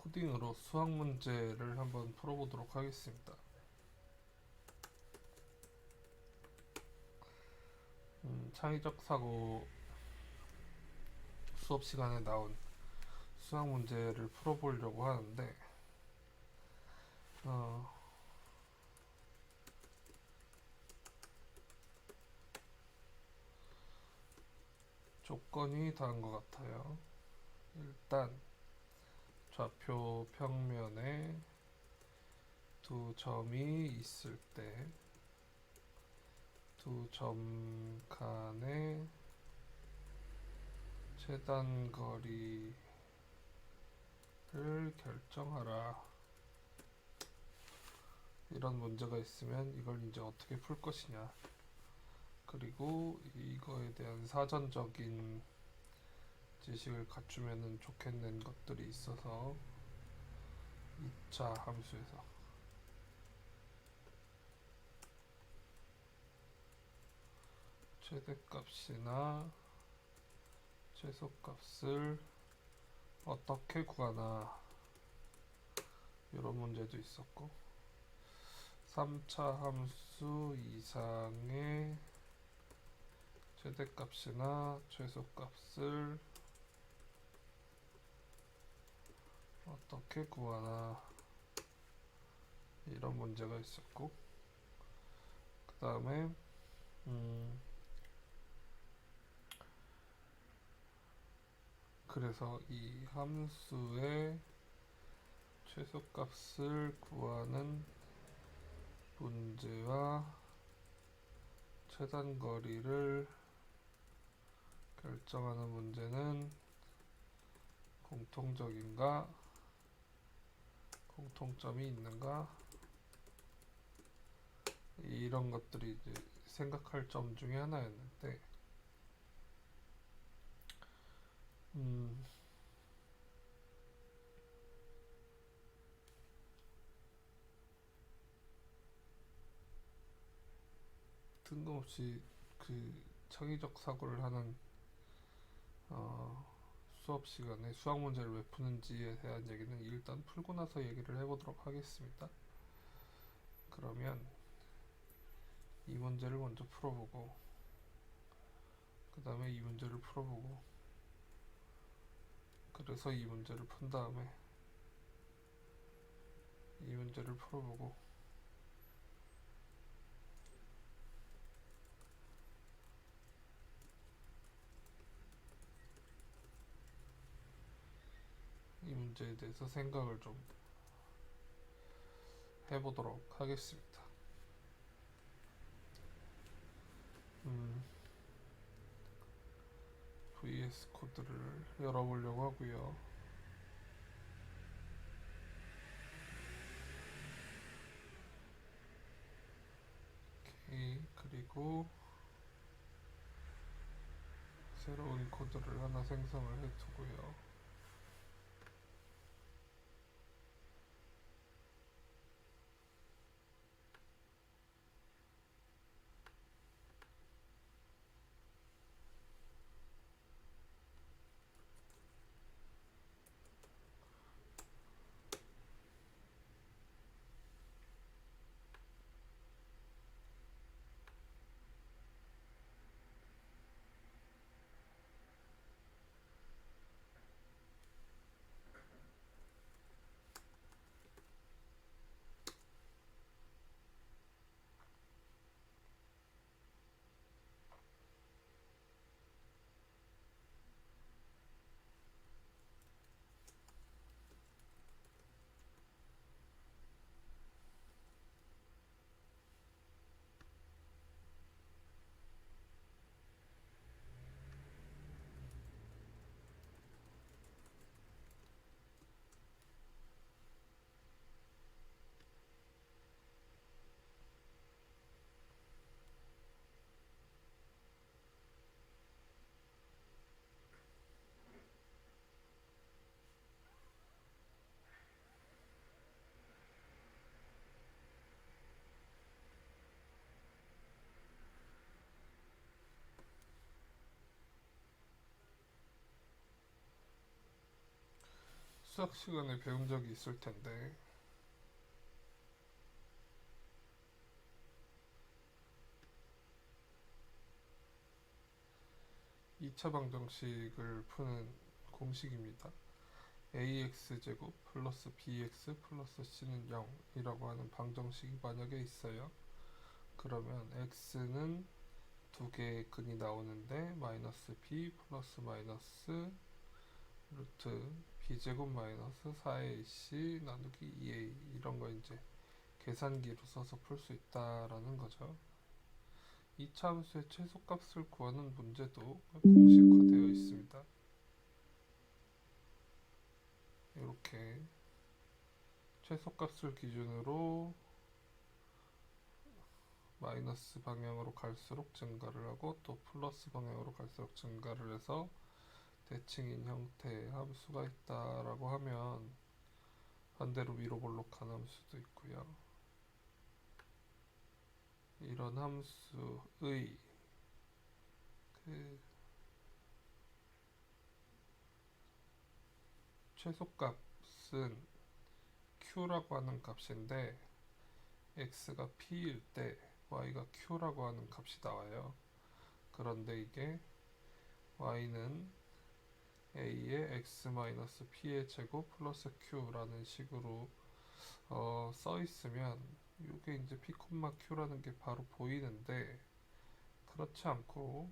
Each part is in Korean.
코딩으로 수학 문제를 한번 풀어보도록 하겠습니다. 창의적 사고 수업 시간에 나온 수학 문제를 풀어보려고 하는데, 조건이 다른 것 같아요. 일단 좌표 평면에 두 점이 있을 때 두 점 간의 최단 거리를 결정하라. 이런 문제가 있으면 이걸 이제 어떻게 풀 것이냐, 그리고 이거에 대한 사전적인 지식을 갖추면 좋겠는 것들이 있어서 2차 함수에서 최대값이나 최소값을 어떻게 구하나, 이런 문제도 있었고, 3차 함수 이상의 최대값이나 최소값을 어떻게 구하나, 이런 문제가 있었고, 그 다음에 그래서 이 함수의 최소값을 구하는 문제와 최단거리를 결정하는 문제는 공통적인가, 공통점이 있는가, 이런 것들이 이제 생각할 점 중에 하나였는데, 뜬금없이 그 창의적 사고를 하는 수업 시간에 수학 문제를 왜 푸는지에 대한 얘기는 일단 풀고 나서 얘기를 해보도록 하겠습니다. 그러면 이 문제를 먼저 풀어보고, 그 다음에 이 문제를 풀어보고, 그래서 이 문제를 푼 다음에 이 문제를 풀어보고, 이 문제에 대해서 생각을 좀 해보도록 하겠습니다. VS 코드를 열어보려고 하고요. 오케이, 그리고 새로운 코드를 하나 생성을 해두고요. 수학 시간에 배운 적이 있을 텐데 2차 방정식을 푸는 공식입니다. ax제곱 플러스 bx 플러스 c는 0이라고 하는 방정식이 만약에 있어요. 그러면 x는 두 개의 근이 나오는데 마이너스 b 플러스 마이너스 루트 b제곱 마이너스 4ac 나누기 2a 이런 거 이제 계산기로 써서 풀 수 있다라는 거죠. 2차 함수의 최소값을 구하는 문제도 공식화되어 있습니다. 이렇게 최소값을 기준으로 마이너스 방향으로 갈수록 증가를 하고 또 플러스 방향으로 갈수록 증가를 해서 대칭인 형태의 함수가 있다라고 하면 반대로 위로 볼록한 함수도 있고요. 이런 함수의 그 최소값은 q라고 하는 값인데 x가 p일 때 y가 q라고 하는 값이 나와요. 그런데 이게 y는 a의 x-p의 제곱 플러스 q라는 식으로 써 있으면 이게 이제 p, q라는 게 바로 보이는데 그렇지 않고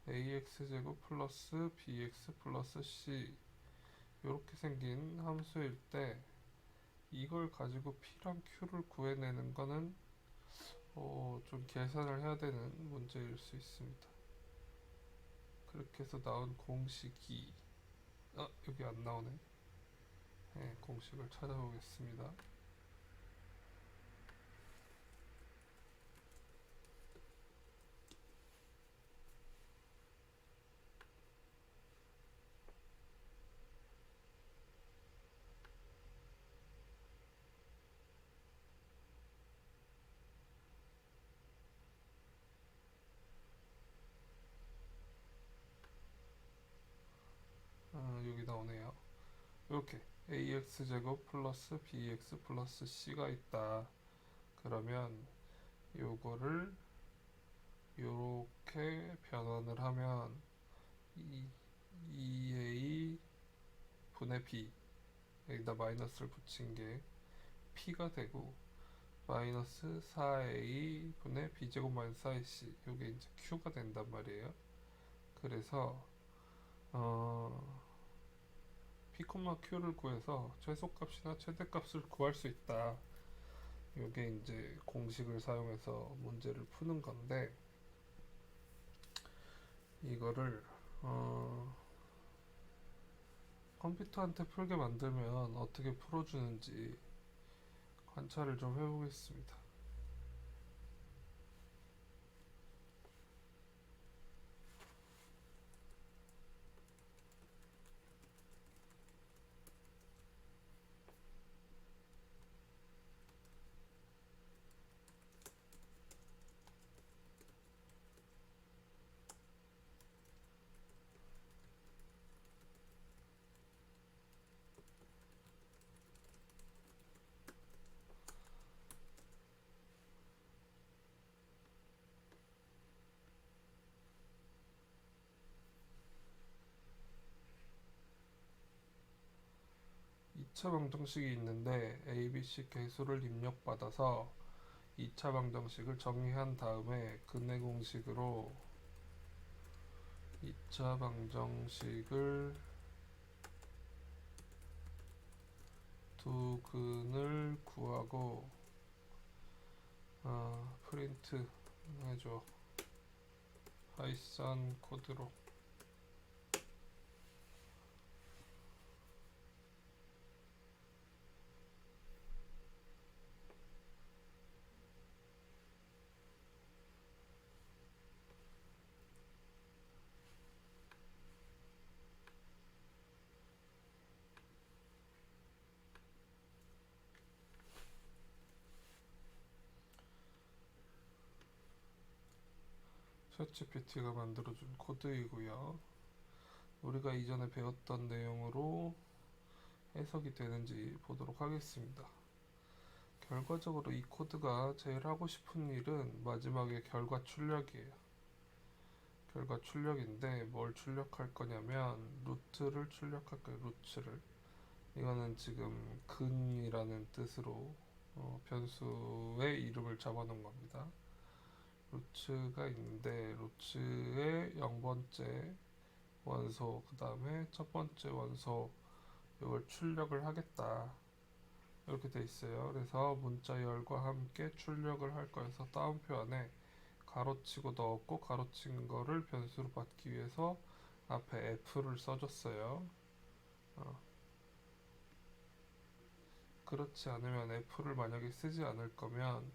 ax 제곱 플러스 bx 플러스 c 이렇게 생긴 함수일 때 이걸 가지고 p랑 q를 구해내는 거는 좀 계산을 해야 되는 문제일 수 있습니다. 그렇게 해서 나온 공식이 여기 안 나오네. 네, 공식을 찾아보겠습니다. 여기 나오네요. 이렇게 ax제곱 플러스 bx 플러스 c가 있다. 그러면 요거를 요렇게 변환을 하면 2a 분의 b 여기다 마이너스를 붙인 게 p가 되고 마이너스 4a 분의 b제곱 마이너스 4ac 요게 이제 q가 된단 말이에요. 그래서 p, q를 구해서 최소값이나 최대값을 구할 수 있다. 이게 이제 공식을 사용해서 문제를 푸는 건데 이거를 컴퓨터한테 풀게 만들면 어떻게 풀어주는지 관찰을 좀 해보겠습니다. 이 차 방정식이 있는데 ABC 개수를 입력받아서 2차 방정식을 정의한 다음에 근해 공식으로 2차 방정식을 두 근을 구하고 프린트 해줘. 파이썬 코드로 챗GPT가 만들어준 코드이고요. 우리가 이전에 배웠던 내용으로 해석이 되는지 보도록 하겠습니다. 결과적으로 이 코드가 제일 하고 싶은 일은 마지막에 결과 출력이에요. 결과 출력인데 뭘 출력할 거냐면 루트를 출력할 거예요. 루트를. 이거는 지금 근이라는 뜻으로 변수의 이름을 잡아놓은 겁니다. 루츠가 있는데 루츠의 0번째 원소 그 다음에 첫 번째 원소 이걸 출력을 하겠다 이렇게 돼 있어요. 그래서 문자 열과 함께 출력을 할 거여서 따옴표 안에 가로치고 넣었고 가로친 거를 변수로 받기 위해서 앞에 F를 써줬어요. 그렇지 않으면 F를 만약에 쓰지 않을 거면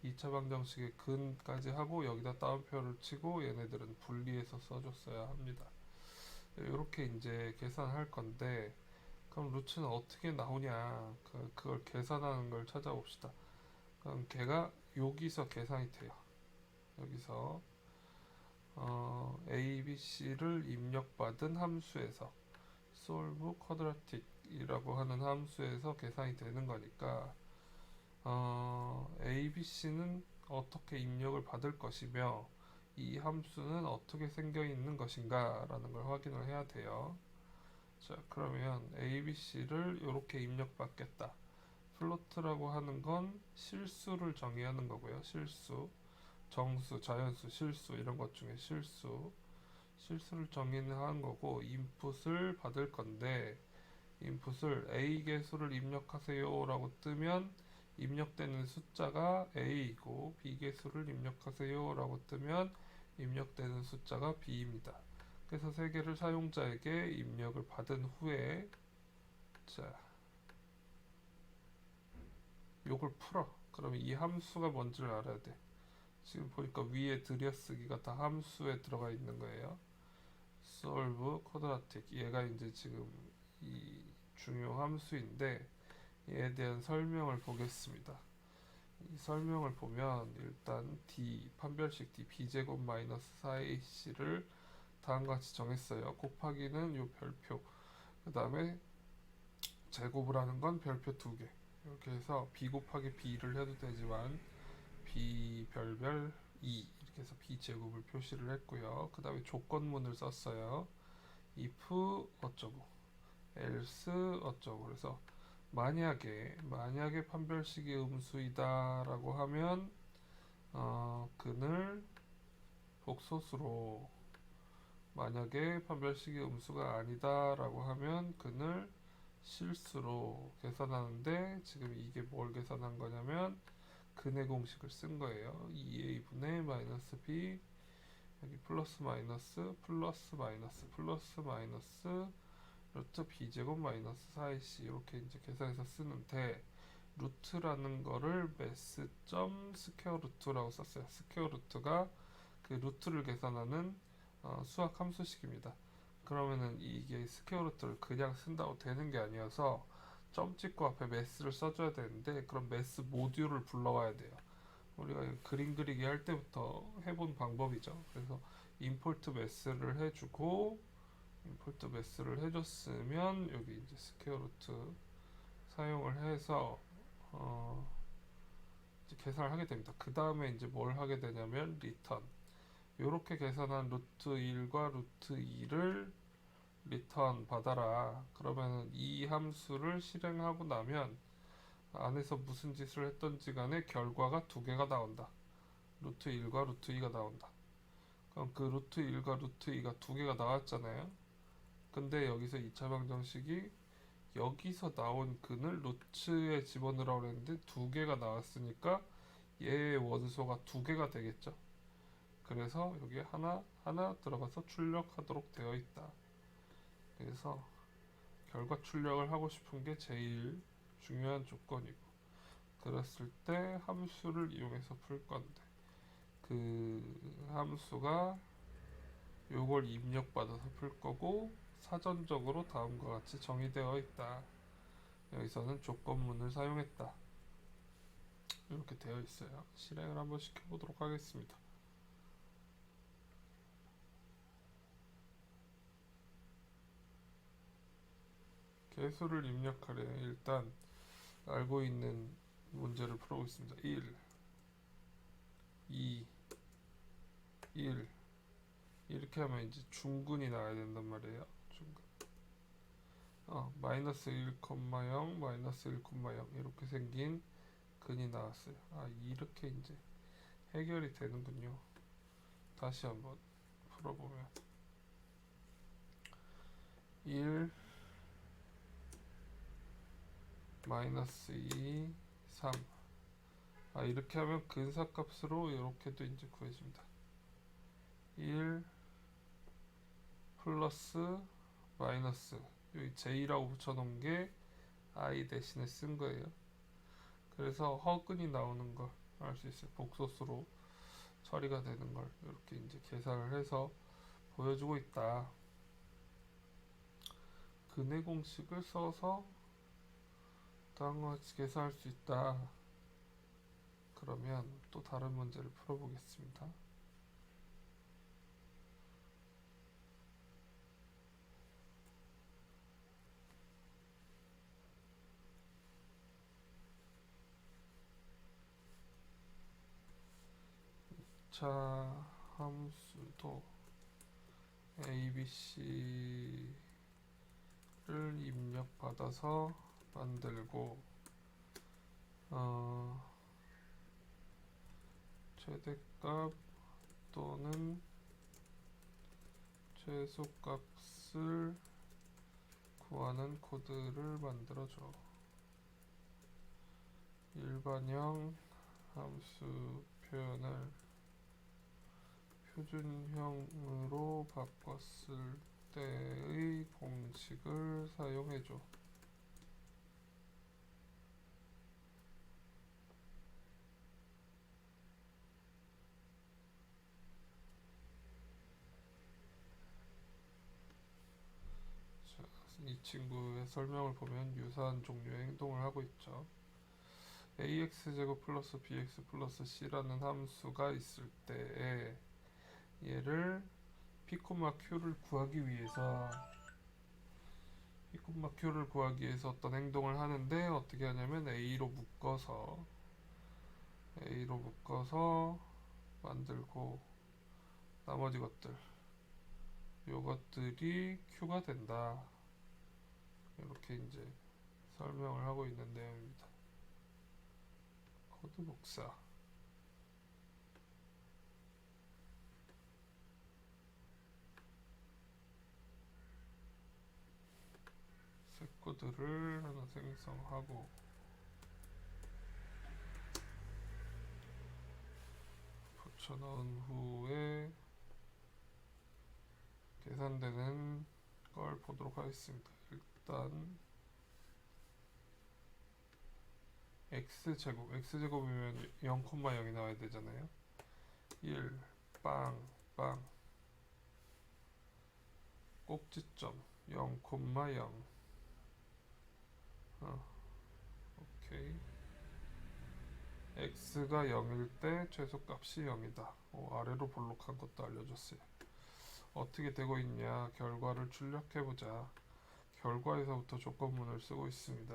2차 방정식의 근까지 하고 여기다 따옴표를 치고 얘네들은 분리해서 써줬어야 합니다. 이렇게 이제 계산할 건데 그럼 루트는 어떻게 나오냐 그걸 계산하는 걸 찾아봅시다. 그럼 걔가 여기서 계산이 돼요. 여기서 A, B, C를 입력받은 함수에서 solve quadratic이라고 하는 함수에서 계산이 되는 거니까 A, B, C는 어떻게 입력을 받을 것이며 이 함수는 어떻게 생겨 있는 것인가 라는 걸 확인을 해야 돼요. 자, 그러면 A, B, C를 이렇게 입력받겠다. 플로트라고 하는 건 실수를 정의하는 거고요. 실수, 정수, 자연수, 실수 이런 것 중에 실수를 정의하는 거고 인풋을 받을 건데 인풋을 A 개수를 입력하세요 라고 뜨면 입력되는 숫자가 A이고 B 개수를 입력하세요 라고 뜨면 입력되는 숫자가 B입니다. 그래서 세 개를 사용자에게 입력을 받은 후에 자 요걸 풀어. 그러면 이 함수가 뭔지를 알아야 돼. 지금 보니까 위에 들여쓰기가 다 함수에 들어가 있는 거예요. solve quadratic 얘가 이제 지금 이 중요 함수인데 얘에 대한 설명을 보겠습니다. 이 설명을 보면 일단 d 판별식 d b제곱 마이너스 4ac를 다음과 같이 정했어요. 곱하기는 요 별표 그 다음에 제곱을 하는 건 별표 2개 이렇게 해서 b 곱하기 b를 해도 되지만 b 별별 2 이렇게 해서 b 제곱을 표시를 했고요. 그 다음에 조건문을 썼어요. if 어쩌고 else 어쩌고 그래서 만약에 판별식이 음수이다 라고 하면 근을 복소수로 만약에 판별식이 음수가 아니다 라고 하면 근을 실수로 계산하는데 지금 이게 뭘 계산한 거냐면 근의 공식을 쓴 거예요. 2a분의 마이너스 b 여기 플러스 마이너스 루트 b제곱 마이너스 4ac 이렇게 이제 계산해서 쓰는데 루트라는 거를 math 스퀘어 루트라고 썼어요. 스퀘어 루트가 그 루트를 계산하는 수학 함수식입니다. 그러면은 이게 스퀘어 루트를 그냥 쓴다고 되는 게 아니어서 점 찍고 앞에 math를 써줘야 되는데 그럼 math 모듈을 불러와야 돼요. 우리가 그림 그리기 할 때부터 해본 방법이죠. 그래서 임포트 math를 해주고 임포트 매스를 해줬으면 여기 이제 스퀘어 루트 사용을 해서 이제 계산을 하게 됩니다. 그 다음에 이제 뭘 하게 되냐면 리턴 이렇게 계산한 루트 1과 루트 2를 리턴 받아라. 그러면 이 함수를 실행하고 나면 안에서 무슨 짓을 했던지 간에 결과가 두 개가 나온다. 루트 1과 루트 2가 나온다. 그럼 그 루트 1과 루트 2가 두 개가 나왔잖아요. 근데 여기서 2차 방정식이 여기서 나온 근을 루츠에 집어넣으라고 했는데 두 개가 나왔으니까 얘의 원소가 두 개가 되겠죠. 그래서 여기 하나 들어가서 출력하도록 되어 있다. 그래서 결과 출력을 하고 싶은 게 제일 중요한 조건이고 그랬을 때 함수를 이용해서 풀 건데 그 함수가 요걸 입력받아서 풀 거고 사전적으로 다음과 같이 정의되어 있다. 여기서는 조건문을 사용했다. 이렇게 되어 있어요. 실행을 한번 시켜보도록 하겠습니다. 개수를 입력하려 일단 알고 있는 문제를 풀어보겠습니다. 1, 2, 1 이렇게 하면 이제 중근이 나와야 된단 말이에요. 중근. 마이너스 1,0, 마이너스 1,0 이렇게 생긴 근이 나왔어요. 이렇게 이제 해결이 되는군요. 다시 한번 풀어보면 1, 마이너스 2, 3 이렇게 하면 근사값으로 이렇게도 이제 구해집니다. 1 플러스 마이너스 여기 j라고 붙여놓은 게 i 대신에 쓴 거예요. 그래서 허근이 나오는 걸 알 수 있어요. 복소수로 처리가 되는 걸 이렇게 이제 계산을 해서 보여주고 있다. 근의 공식을 써서 다음과 같이 계산할 수 있다. 그러면 또 다른 문제를 풀어보겠습니다. 자, 함수도 ABC를 입력받아서 만들고 최대값 또는 최소값을 구하는 코드를 만들어줘. 일반형 함수 표현을 표준형으로 바꿨을 때의 공식을 사용해줘. 자, 이 친구의 설명을 보면 유사한 종류의 행동을 하고 있죠. ax제곱 플러스 bx 플러스 c라는 함수가 있을 때에 얘를 p, q를 구하기 위해서 어떤 행동을 하는데 어떻게 하냐면 a로 묶어서 만들고 나머지 것들 요것들이 q가 된다. 이렇게 이제 설명을 하고 있는 내용입니다. 코드 복사. 새 코드를 하나 생성하고 붙여넣은 후에 계산되는 걸 보도록 하겠습니다. 일단 x제곱이면 0,0이 나와야 되잖아요. 1 빵 꼭지점 0,0 오케이. x가 0일 때 최소값이 0이다. 아래로 볼록한 것도 알려줬어요. 어떻게 되고 있냐 결과를 출력해보자. 결과에서부터 조건문을 쓰고 있습니다.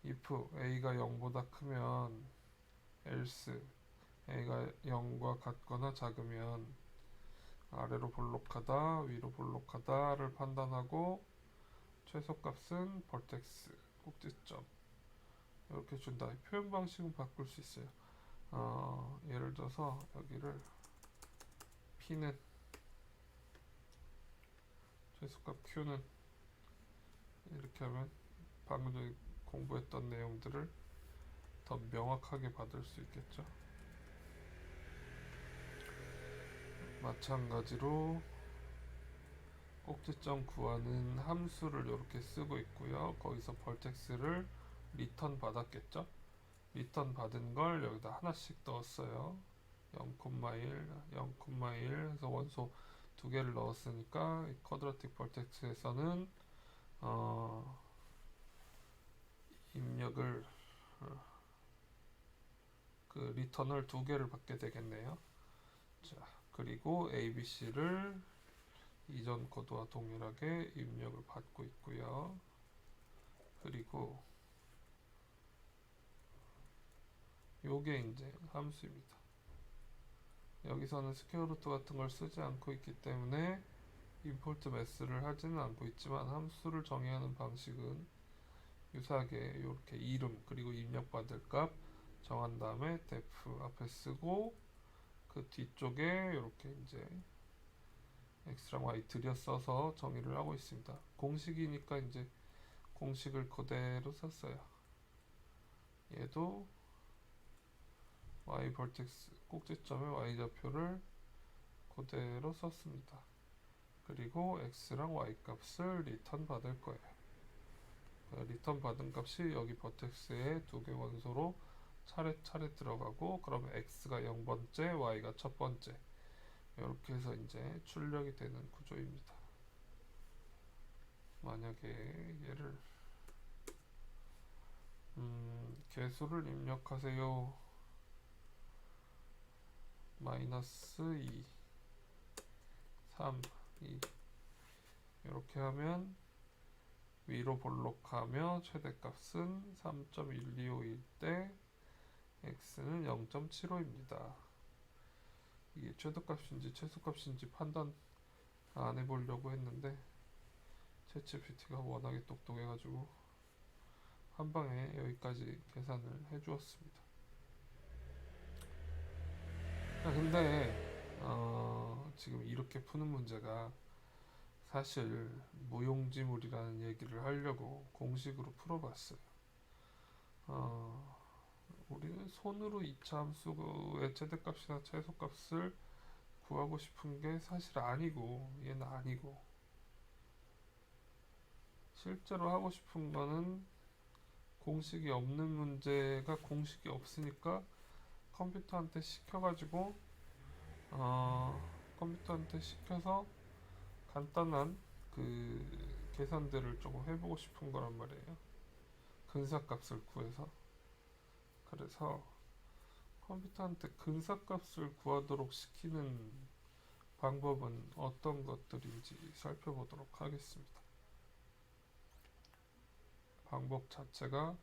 if a가 0보다 크면 else a가 0과 같거나 작으면 아래로 볼록하다 위로 볼록하다를 판단하고 최소값은 vertex 꼭지점 이렇게 준다. 표현 방식은 바꿀 수 있어요. 예를 들어서 여기를 p는 최소값 q는 이렇게 하면 방금 전에 공부했던 내용들을 더 명확하게 받을 수 있겠죠. 마찬가지로 꼭지점 구하는 함수를 이렇게 쓰고 있고요. 거기서 vertex를 리턴 받았겠죠. 리턴 받은 걸 여기다 하나씩 넣었어요. 0,1, 0,1 해서 원소 두 개를 넣었으니까 이 쿼드라틱 vertex에서는 입력을 그 리턴을 두 개를 받게 되겠네요. 자, 그리고 ABC를 이전 코드와 동일하게 입력을 받고 있고요. 그리고 요게 이제 함수입니다. 여기서는 스퀘어 루트 같은 걸 쓰지 않고 있기 때문에 임포트 매스를 하지는 않고 있지만 함수를 정의하는 방식은 유사하게 이렇게 이름 그리고 입력받을 값 정한 다음에 def 앞에 쓰고 그 뒤쪽에 이렇게 이제 x랑 y 들여 써서 정의를 하고 있습니다. 공식이니까 이제 공식을 그대로 썼어요. 얘도 y vertex 꼭지점의 y 좌표를 그대로 썼습니다. 그리고 x랑 y 값을 리턴 받을 거예요. 리턴 받은 값이 여기 버텍스에 두 개 원소로 차례차례 들어가고, 그러면 x가 0번째, y가 첫 번째, 이렇게 해서 이제 출력이 되는 구조입니다. 만약에 얘를 개수를 입력하세요. -2, 3, 2 이렇게 하면 위로 볼록하며 최대값은 3.125일 때 x는 0.75입니다. 이게 최대값인지 최소값인지 판단 안 해보려고 했는데 챗GPT가 워낙에 똑똑해가지고 한방에 여기까지 계산을 해주었습니다. 근데 지금 이렇게 푸는 문제가 사실 무용지물이라는 얘기를 하려고 공식으로 풀어봤어요. 우리는 손으로 2차 함수의 최대값이나 최소값을 구하고 싶은 게 사실 아니고, 얘는 아니고, 실제로 하고 싶은 거는 공식이 없는 문제가 공식이 없으니까 컴퓨터한테 시켜가지고 컴퓨터한테 시켜서 간단한 그 계산들을 조금 해보고 싶은 거란 말이에요. 근사값을 구해서. 그래서 컴퓨터한테 근사값을 구하도록 시키는 방법은 어떤 것들인지 살펴보도록 하겠습니다. 방법 자체가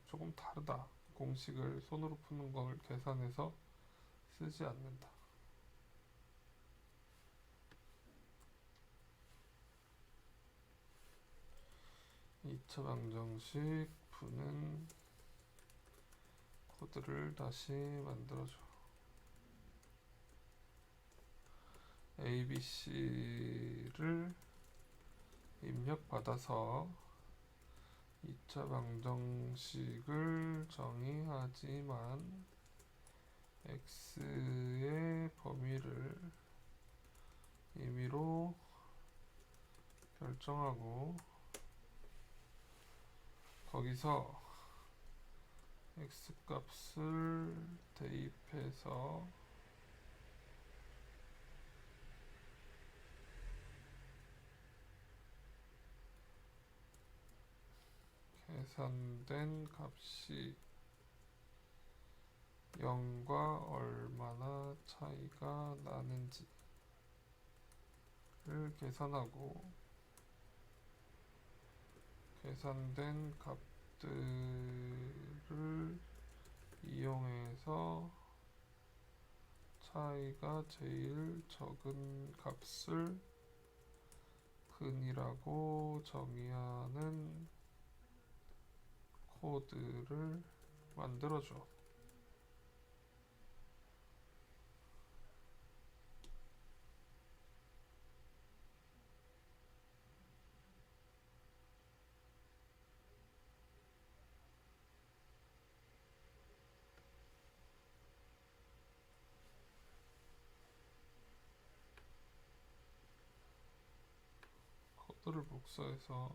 조금 다르다. 공식을 손으로 푸는 걸 계산해서 쓰지 않는다. 이차 방정식 푸는 코드를 다시 만들어줘. ABC를 입력받아서 2차 방정식을 정의하지만 x의 범위를 임의로 결정하고 거기서 x 값을 대입해서 계산된 값이 0과 얼마나 차이가 나는지를 계산하고, 계산된 값들을 이용해서 차이가 제일 적은 값을 근이라고 정의하는 코드를 만들어줘. 코드를 복사해서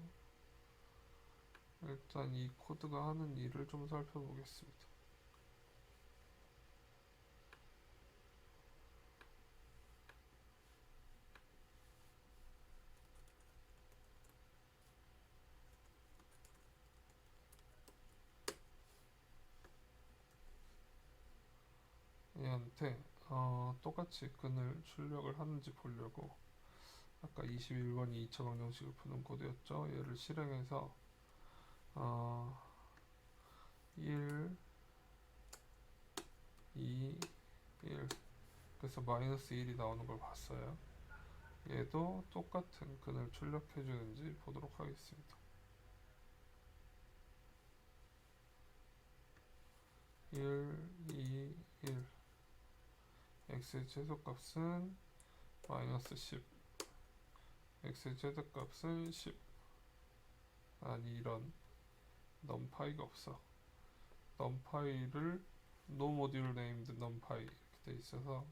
일단 이 코드가 하는 일을 좀 살펴보겠습니다. 얘한테 똑같이 근을 출력을 하는지 보려고 아까 21번이 2차 방정식을 푸는 코드였죠. 얘를 실행해서 1, 2, 1 그래서 마이너스 1이 나오는 걸 봤어요. 얘도 똑같은 근을 출력해 주는지 보도록 하겠습니다. 1, 2, 1 x의 최소값은 마이너스 10 x의 최대값은 10 아니 이런 numpy가 없어. numpy를 no module named numpy 이렇게 돼 있어서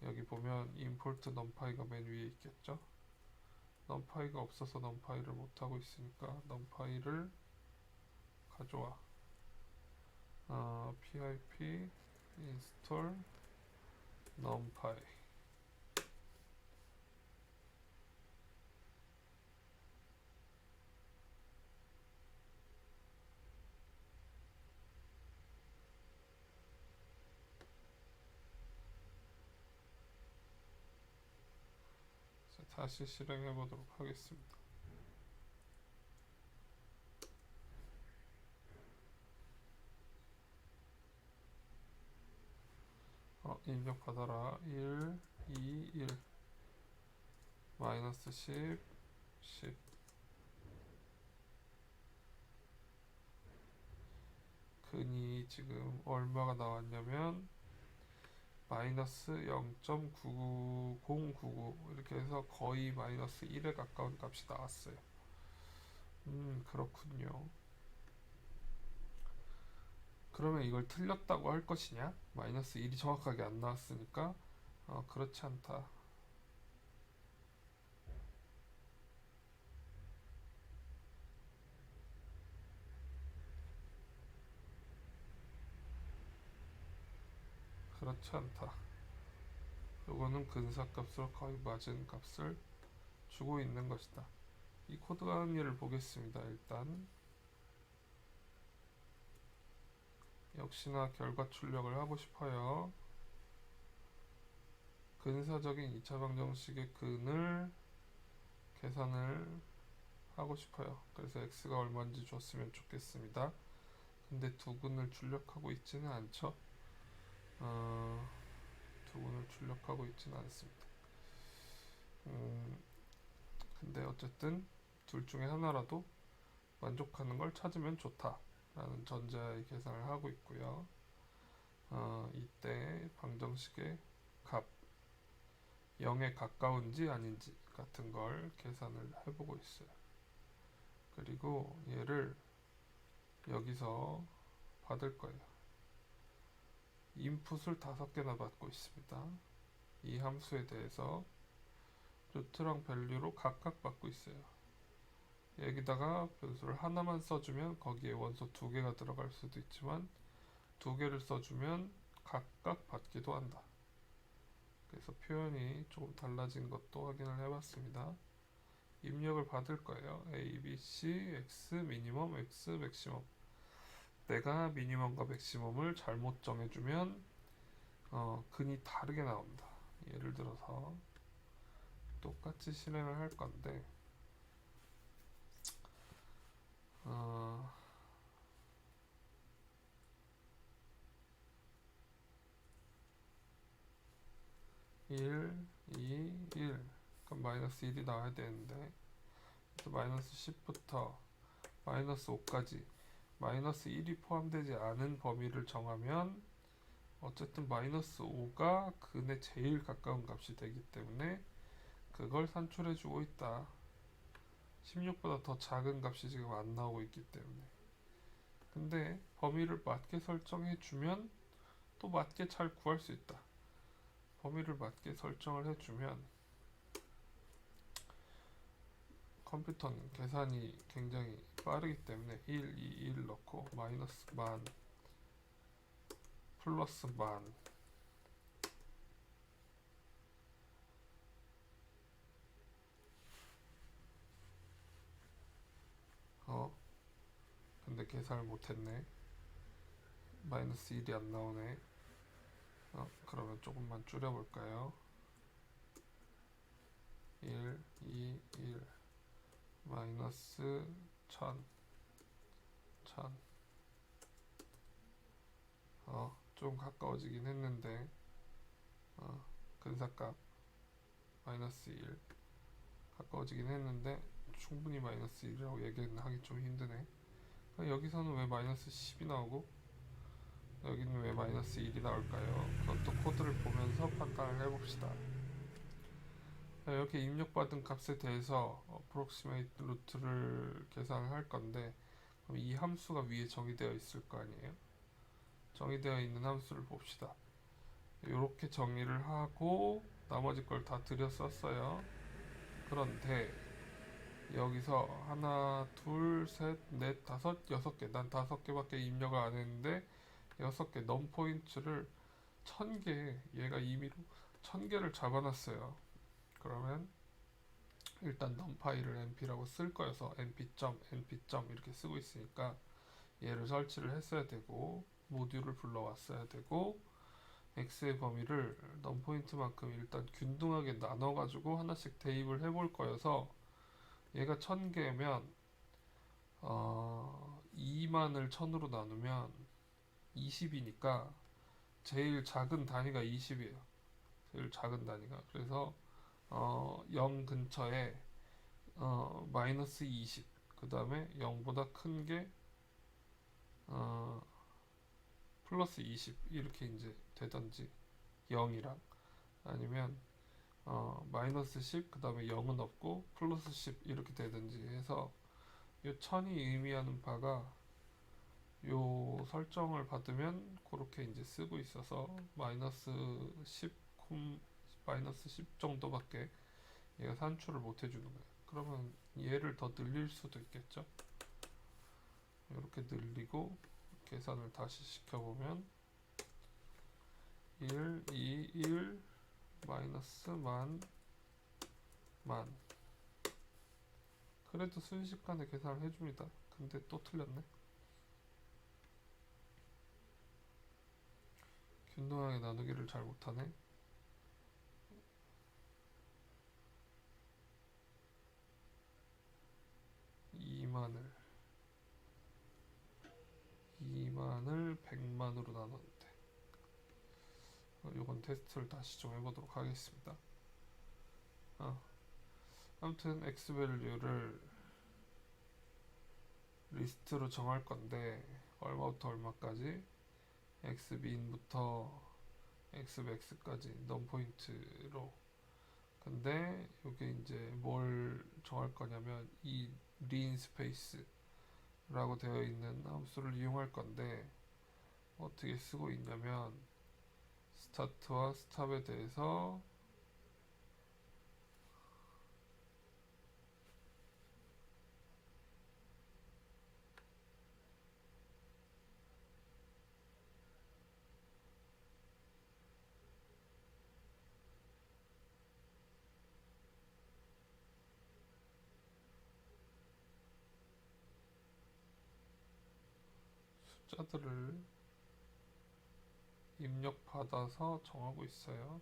여기 보면 import numpy가 맨 위에 있겠죠. numpy가 없어서 numpy를 못하고 있으니까 numpy를 가져와. pip install numpy 다시 실행해 보도록 하겠습니다. 입력 받아라. 1, 2, 1 마이너스 10, 10 근이 지금 얼마가 나왔냐면 마이너스 0.99099 이렇게 해서 거의 마이너스 1에 가까운 값이 나왔어요. 그렇군요. 그러면 이걸 틀렸다고 할 것이냐? 마이너스 1이 정확하게 안 나왔으니까 그렇지 않다. 그렇지 않다. 요거는 근사값으로 거의 맞은 값을 주고 있는 것이다. 이 코드 강의를 보겠습니다. 일단 역시나 결과 출력을 하고 싶어요. 근사적인 2차 방정식의 근을 계산을 하고 싶어요. 그래서 x가 얼마인지 줬으면 좋겠습니다. 근데 두 근을 출력하고 있지는 않죠. 두 근을 출력하고 있지는 않습니다. 근데 어쨌든 둘 중에 하나라도 만족하는 걸 찾으면 좋다 라는 전제하에 계산을 하고 있고요. 이때 방정식의 값 0에 가까운지 아닌지 같은 걸 계산을 해보고 있어요. 그리고 얘를 여기서 받을 거예요. 인풋을 5개나 받고 있습니다. 이 함수에 대해서 루트랑 밸류로 각각 받고 있어요. 여기다가 변수를 하나만 써주면 거기에 원소 2개가 들어갈 수도 있지만 2개를 써주면 각각 받기도 한다. 그래서 표현이 조금 달라진 것도 확인을 해봤습니다. 입력을 받을 거예요. A, B, C, X 미니멈, X 맥시멈. 내가 미니멈과 맥시멈을 잘못 정해주면 근이 다르게 나옵니다. 예를 들어서 똑같이 실행을 할 건데 1, 2, 1 그럼 마이너스 1이 나와야 되는데 마이너스 10부터 마이너스 5까지 마이너스 1이 포함되지 않은 범위를 정하면 어쨌든 마이너스 5가 근에 제일 가까운 값이 되기 때문에 그걸 산출해 주고 있다. 16보다 더 작은 값이 지금 안 나오고 있기 때문에. 근데 범위를 맞게 설정해 주면 또 맞게 잘 구할 수 있다. 범위를 맞게 설정을 해주면 컴퓨터는 계산이 굉장히 빠르기 때문에 1, 2, 1 넣고 마이너스 만 플러스 만 근데 계산을 못했네. 마이너스 1이 안 나오네. 그러면 조금만 줄여볼까요? 1, 2, 1 마이너스 1000 좀 가까워지긴 했는데 근사값 마이너스 1 가까워지긴 했는데 충분히 마이너스 1이라고 얘기하기 좀 힘드네. 여기서는 왜 마이너스 10이 나오고 여기는 왜 마이너스 1이 나올까요? 그것도 코드를 보면서 판단을 해봅시다. 이렇게 입력받은 값에 대해서 approximate 루트를 계산을 할 건데, 그럼 이 함수가 위에 정의되어 있을 거 아니에요? 정의되어 있는 함수를 봅시다. 이렇게 정의를 하고 나머지 걸 다 들여 썼어요. 그런데 여기서 하나, 둘, 셋, 넷, 다섯, 6개, 난 5개밖에 입력을 안 했는데 6개 넘 포인트를 1000개, 얘가 임의로 1000개를 잡아놨어요. 그러면 일단 넘 파일을 np라고 쓸 거여서 np.np. 이렇게 쓰고 있으니까 얘를 설치를 했어야 되고 모듈을 불러왔어야 되고 x의 범위를 넘 포인트만큼 일단 균등하게 나눠가지고 하나씩 대입을 해볼 거여서 얘가 1000개면 2만을 1000으로 나누면 20이니까 제일 작은 단위가 20이에요. 제일 작은 단위가. 그래서 0 근처에 마이너스 20, 그 다음에 0보다 큰 게 플러스 20 이렇게 이제 되던지 0이랑 아니면 마이너스 10, 그 다음에 0은 없고 플러스 10 이렇게 되든지 해서 요 1000이 의미하는 바가 요 설정을 받으면 그렇게 이제 쓰고 있어서 마이너스 10, 마이너스 10 정도밖에 얘가 산출을 못 해주는 거예요. 그러면 얘를 더 늘릴 수도 있겠죠. 이렇게 늘리고 계산을 다시 시켜보면 1, 2, 1 마이너스 만 그래도 순식간에 계산을 해줍니다. 근데 또 틀렸네. 균등하게 나누기를 잘 못하네. 2만을 100만으로 나눴는데 요건 테스트를 다시 좀 해보도록 하겠습니다. 아무튼 x 밸류를 리스트로 정할 건데 얼마부터 얼마까지 x 민부터 x 맥스까지 넘 포인트로. 근데 이게 이제 뭘 정할 거냐면 이 린 스페이스라고 되어 있는 함수를 이용할 건데 어떻게 쓰고 있냐면 스타트와 스탑에 대해서 숫자들을 입력받아서 정하고 있어요.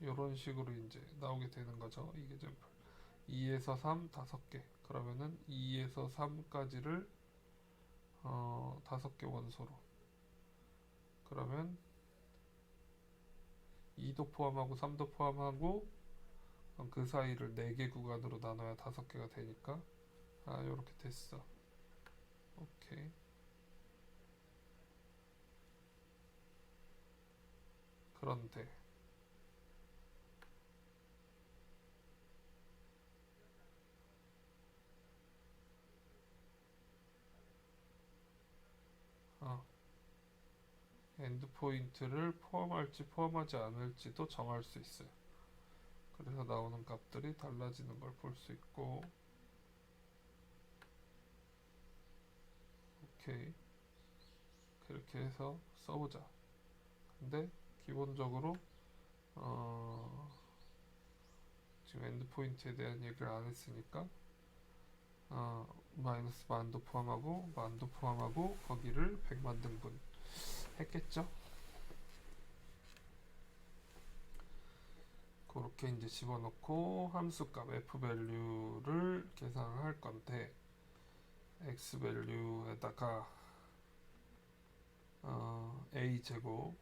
이런 식으로 이제 나오게 되는 거죠. 이게 샘플 2에서 3 5개. 그러면은 2에서 3까지를 5개 원소로. 그러면 2도 포함하고 3도 포함하고 그 사이를 4개 구간으로 나눠야 5개가 되니까 요렇게 됐어. 오케이. 그런데 엔드 포인트를 포함할지 포함하지 않을지도 정할 수 있어요. 그래서 나오는 값들이 달라지는 걸 볼 수 있고. 오케이. 그렇게 해서 써보자. 근데 기본적으로 지금 엔드 포인트에 대한 얘기를 안 했으니까 마이너스 만도 포함하고 거기를 100만 등분 했겠죠? 그렇게 이제 집어넣고 함수값 f 밸류를 계산할 건데 x 밸류에다가 a 제곱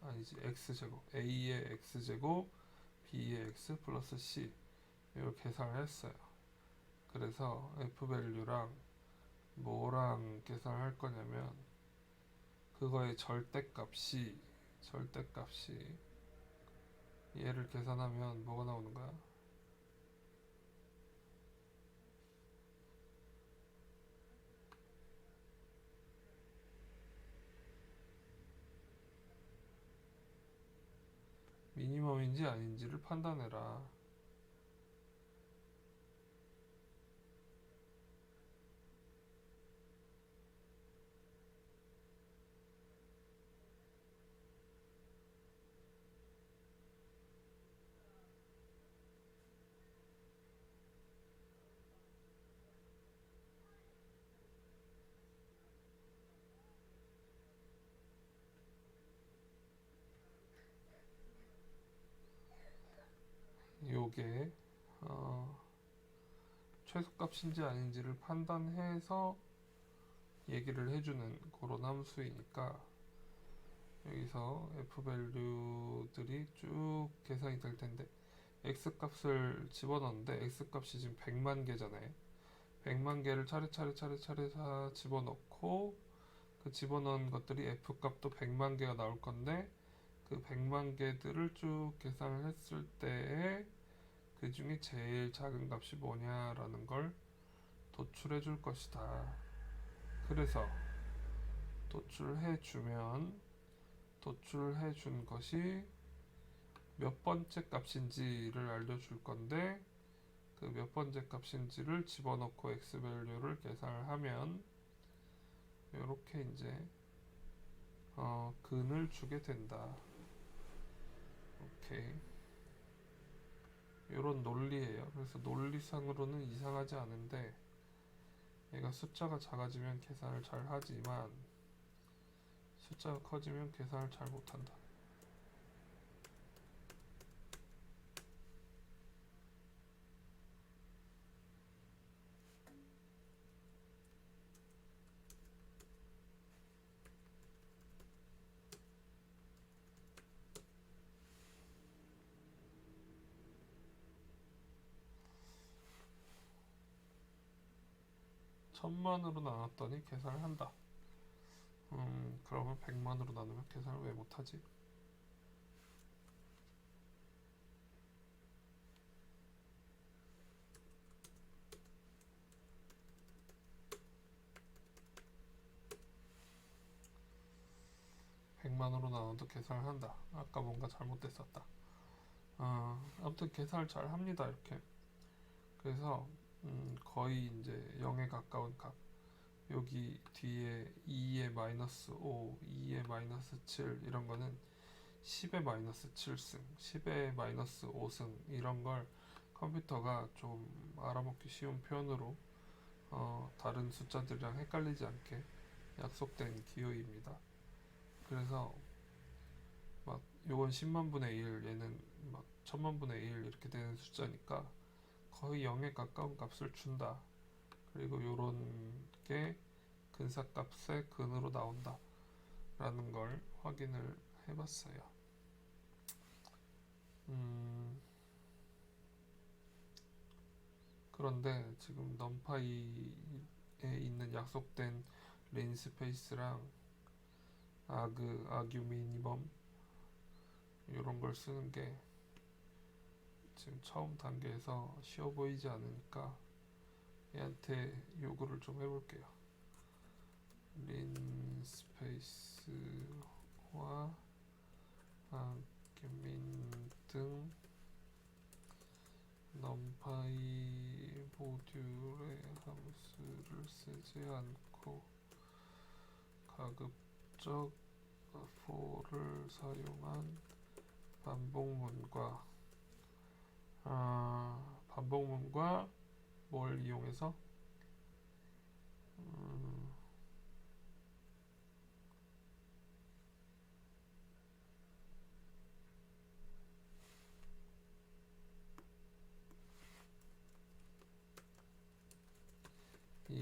아니지 x 제곱 a의 x 제곱 b의 x 플러스 c 이걸 계산을 했어요. 그래서 f 밸류랑 뭐랑 계산할 거냐면 그거의 절대값이 얘를 계산하면 뭐가 나오는 거야? 미니멈인지 아닌지를 판단해라. 요게 최소값인지 아닌지를 판단해서 얘기를 해주는 그런 함수이니까 여기서 f 밸류들이 쭉 계산이 될 텐데 x 값을 집어넣는데 x 값이 지금 100만 개잖아요. 100만 개를 차례차례 다 집어넣고 그 집어넣은 것들이 f 값도 100만 개가 나올 건데 그 100만 개들을 쭉 계산을 했을 때에 그 중에 제일 작은 값이 뭐냐라는 걸 도출해 줄 것이다. 그래서 도출해 준 것이 몇 번째 값인지를 알려줄 건데 그 몇 번째 값인지를 집어넣고 x 밸류를 계산을 하면 이렇게 이제 근을 주게 된다. 오케이. 이런 논리예요. 그래서 논리상으로는 이상하지 않은데 얘가 숫자가 작아지면 계산을 잘 하지만 숫자가 커지면 계산을 잘 못한다. 천만으로 나눴더니 계산을 한다. 그러면 100만으로 나누면 계산을 왜 못하지? 백만으로 나눠도 계산을 한다. 아까 뭔가 잘못됐었다. 아무튼 계산을 잘 합니다. 이렇게. 그래서 거의 이제 0에 가까운 값. 여기 뒤에 2의 마이너스 5, 2의 마이너스 7 이런 거는 10의 마이너스 7승, 10의 마이너스 5승 이런 걸 컴퓨터가 좀 알아먹기 쉬운 표현으로 다른 숫자들이랑 헷갈리지 않게 약속된 기호입니다. 그래서 막 요건 10만 분의 1, 얘는 막 1000만 분의 1 이렇게 되는 숫자니까 거의 0에 가까운 값을 준다. 그리고 요런 게 근사값의 근으로 나온다 라는 걸 확인을 해봤어요. 그런데 지금 넘파이에 있는 약속된 린 스페이스랑 아규 미니멈 이런 걸 쓰는 게 지금 처음 단계에서 쉬워 보이지 않으니까 얘한테 요구를 좀 해볼게요. 린 스페이스와 아규민 등 넘파이 모듈의 함수를 쓰지 않고 가급적 for를 사용한 반복문과 뭘 이용해서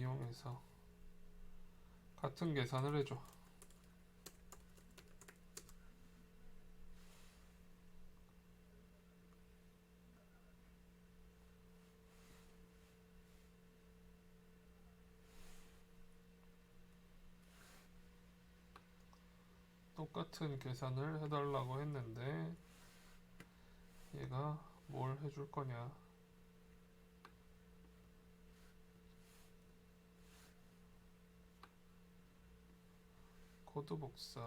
이용해서 같은 계산을 해줘. 똑같은 계산을 해달라고 했는데 얘가 뭘 해줄 거냐. 코드 복사.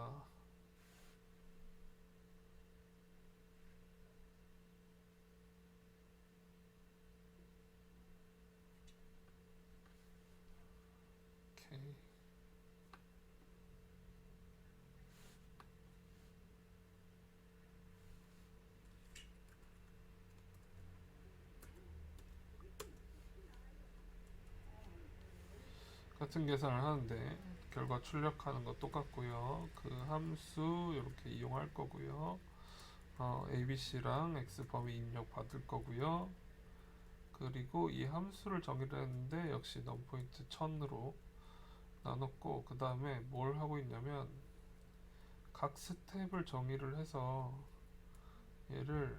오케이. 같은 계산을 하는데 결과 출력하는 거 똑같고요. 그 함수 이렇게 이용할 거고요. ABC랑 X 범위 입력 받을 거고요. 그리고 이 함수를 정의를 했는데 역시 넘포인트 1000으로 나눴고, 그 다음에 뭘 하고 있냐면 각 스텝을 정의를 해서 얘를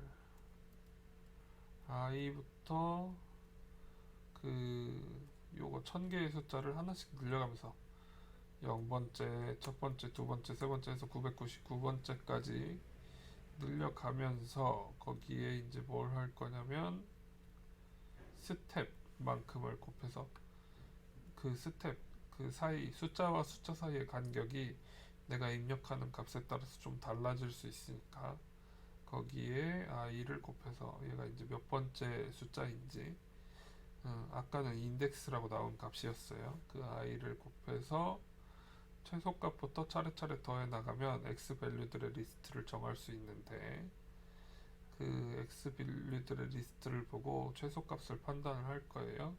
i부터 요거 1000개의 숫자를 하나씩 늘려가면서 0번째, 첫 번째, 두 번째, 세 번째 해서 999번째까지 늘려가면서 거기에 이제 뭘 할 거냐면 스텝만큼을 곱해서 그 스텝 그 사이 숫자와 숫자 사이의 간격이 내가 입력하는 값에 따라서 좀 달라질 수 있으니까 거기에 i를 곱해서 얘가 이제 몇 번째 숫자인지, 아까는 인덱스라고 나온 값이었어요. 그 i를 곱해서 최소값부터 차례차례 더해 나가면 x 밸류들의 리스트를 정할 수 있는데, 그 x 밸류들의 리스트를 보고 최소값을 판단을 할 거예요.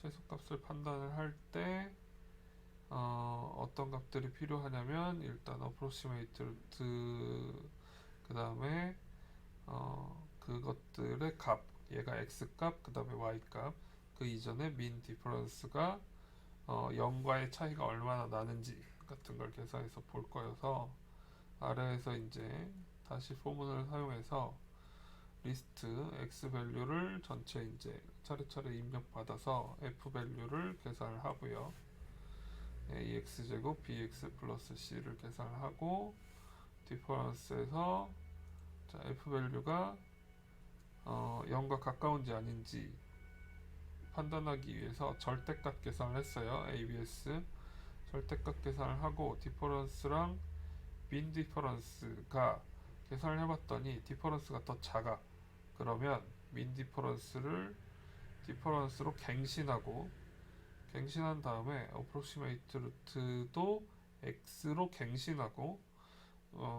최소값을 판단을 할 때 어떤 값들이 필요하냐면 일단 approximate 그 다음에 그것들의 값, 얘가 x값 그 다음에 y값, 그 이전에 mean difference가 0과의 차이가 얼마나 나는지 같은 걸 계산해서 볼 거여서 아래에서 이제 다시 포문을 사용해서 리스트 x 밸류를 전체 이제 차례차례 입력받아서 f 밸류를 계산을 하고요. ax 제곱 bx 플러스 c를 계산을 하고 디퍼런스에서 자, f 밸류가 0과 가까운지 아닌지 판단하기 위해서 절대값 계산을 했어요. abs 절대값 계산을 하고 디퍼런스랑 민 디퍼런스가 계산을 해봤더니 디퍼런스가 더 작아. 그러면 민 디퍼런스로 갱신한 다음에 approximate도 x로 갱신하고,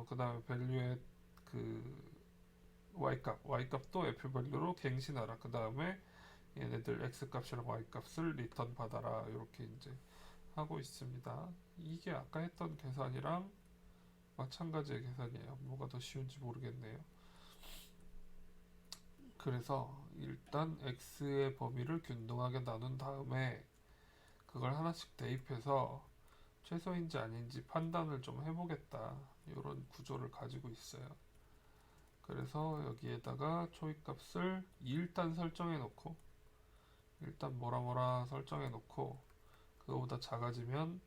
그 다음에 밸류의 그 y값도 f 밸류로 갱신하라. 그 다음에 얘네들 x 값이랑 y 값을 리턴 받아라. 이렇게 이제 하고 있습니다. 이게 아까 했던 계산이랑 마찬가지의 계산이에요. 뭐가 더 쉬운지 모르겠네요. 그래서 일단 x의 범위를 균등하게 나눈 다음에 그걸 하나씩 대입해서 최소인지 아닌지 판단을 좀 해보겠다. 이런 구조를 가지고 있어요. 그래서 여기에다가 초이값을 일단 설정해 놓고, 일단 뭐라 설정해 놓고 그거보다 작아지면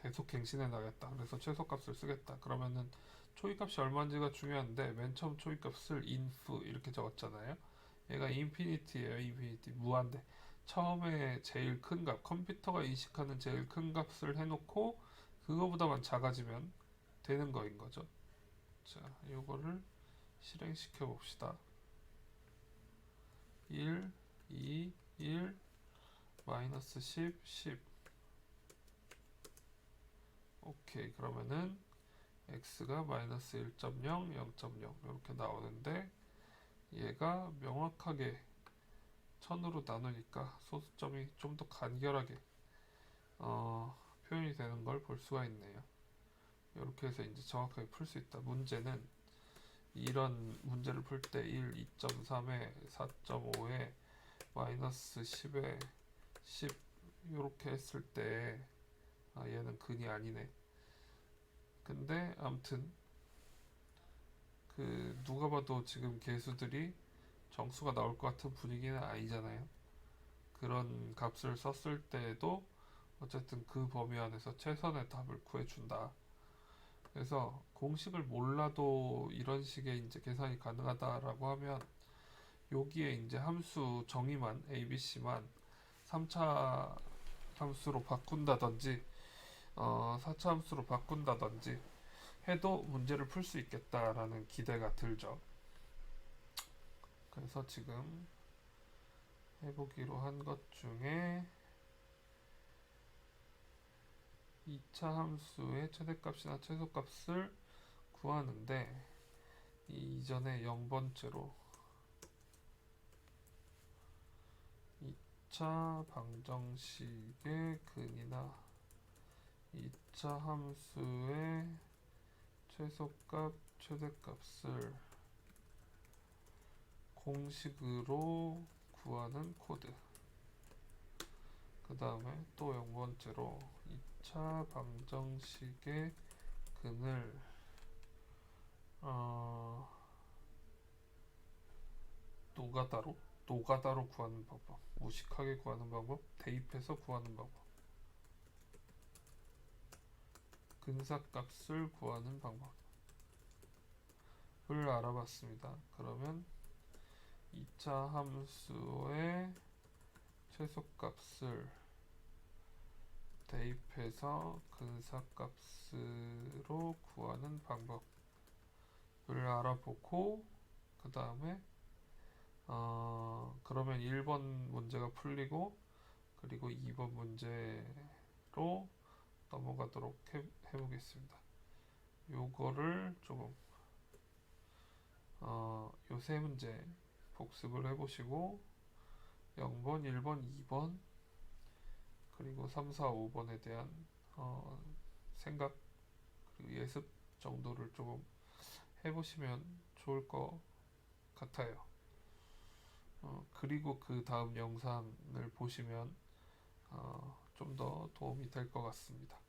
계속 갱신해 나겠다. 그래서 최소값을 쓰겠다. 그러면은 초이값이 얼마인지가 중요한데 맨 처음 초이값을 inf 이렇게 적었잖아요. 얘가 인피니티예요. 인피니티 무한대. 처음에 제일 큰 값, 컴퓨터가 인식하는 제일 큰 값을 해놓고 그거보다만 작아지면 되는 거인 거죠. 자, 요거를 실행시켜 봅시다. 1, 2, 1, 마이너스 10, 10. 오케이. 그러면은 x가 마이너스 1.0, 0.0 이렇게 나오는데 얘가 명확하게 1000으로 나누니까 소수점이 좀 더 간결하게 표현이 되는 걸 볼 수가 있네요. 이렇게 해서 이제 정확하게 풀 수 있다. 문제는 이런 문제를 풀 때 1, 2.3에 4.5에 마이너스 10에 10 이렇게 했을 때 얘는 근이 아니네. 근데 암튼 그 누가 봐도 지금 개수들이 정수가 나올 것 같은 분위기는 아니잖아요. 그런 값을 썼을 때에도 어쨌든 그 범위 안에서 최선의 답을 구해준다. 그래서 공식을 몰라도 이런 식의 이제 계산이 가능하다라고 하면 여기에 이제 함수 정의만 ABC만 3차 함수로 바꾼다든지 4차 함수로 바꾼다든지 해도 문제를 풀 수 있겠다라는 기대가 들죠. 그래서 지금 해보기로 한 것 중에 2차 함수의 최대값이나 최소값을 구하는데 이전에 0번째로 2차 방정식의 근이나 2차 함수의 최소값, 최대값을 공식으로 구하는 코드. 그 다음에 또 0번째로 2차 방정식의 근을 노가다로 구하는 방법, 무식하게 구하는 방법, 대입해서 구하는 방법, 근사값을 구하는 방법을 알아봤습니다. 그러면 2차 함수의 최소값을 대입해서 근사값으로 구하는 방법을 알아보고 그 다음에 그러면 1번 문제가 풀리고 그리고 2번 문제로 넘어가도록 해보겠습니다. 요거를 조금 요 세 문제 복습을 해보시고 0번, 1번, 2번 그리고 3, 4, 5번에 대한 생각 그리고 예습 정도를 조금 해보시면 좋을 것 같아요. 그리고 그 다음 영상을 보시면 좀 더 도움이 될 것 같습니다.